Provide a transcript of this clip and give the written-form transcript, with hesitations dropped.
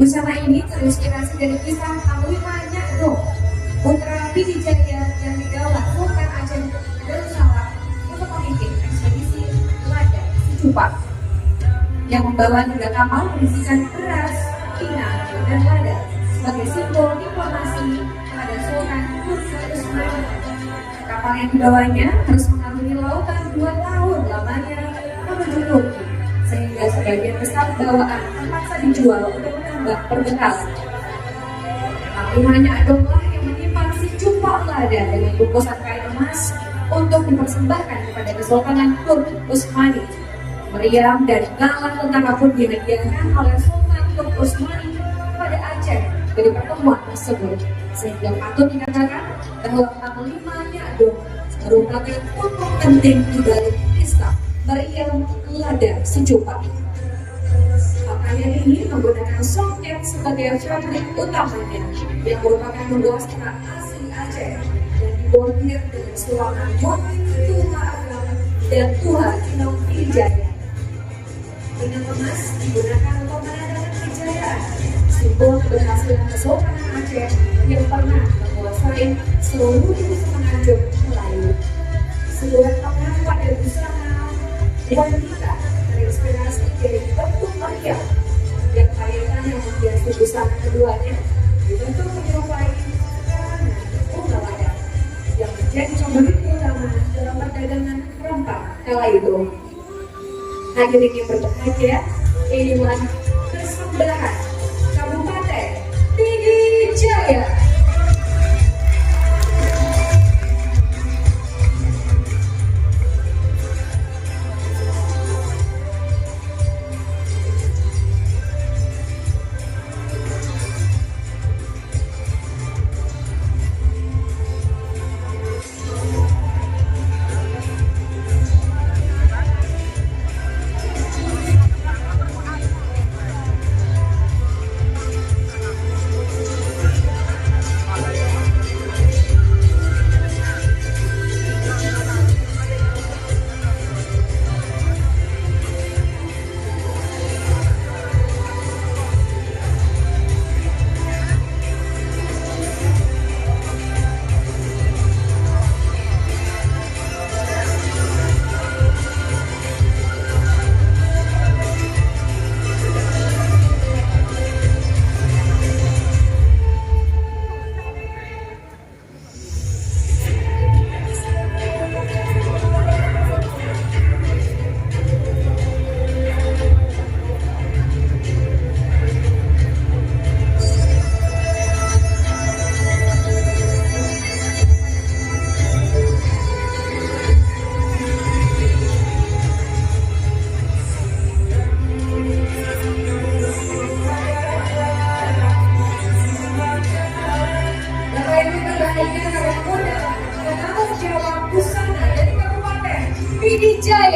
Busana ini terinspirasi dari kisah Panglima Nyadong, putra Pidijaya yang digawa Sultan Aceh Darussalam untuk memimpin ekspedisi Lada Secupak yang membawa 3 kapal berisikan beras, pinang, dan lada sebagai simbol diplomasi pada Sultan Darussalam. Kapal yang dibawanya harus mengarungi lautan 2 tahun lamanya menuju Turki, sehingga sebagian besar bawaan terpaksa dijual untuk menambah perbekalan. Panglima Nyadong yang menyimpan si Cupak Lada dengan bungkusan kain emas untuk dipersembahkan kepada Kesultanan Turk Utsmani. Meriam dan galang tentara pun dihadiahkan oleh Sultan Turk Utsmani pada Aceh dari pertemuan tersebut, sehingga patut dikatakan bahwa Panglima Nyadong merupakan tokoh penting di balik kisah meriam Lada Secupak. Pakaian ini menggunakan songket sebagai fabrik utamanya yang merupakan membawa serat asli Aceh dan dibordir dengan suara motif Tuha Agam dan Tuha Inong Pidijaya. Benang emas digunakan untuk menandakan kejayaan, simbol keberhasilan Kesultanan Aceh yang pernah menguasai seluruh semenanjung Melayu. Siluet tangan pada busana wanita terinspirasi dari bentuk meriam yang kaitannya menghiasi busana keduanya dibentuk menyerupai karangan bunga lada yang menjadi komoditi utama dalam perdagangan rempah kala itu. Hadirin yang berbahagia, inilah persembahyan Kabupaten Pidijaya. Pidijaya.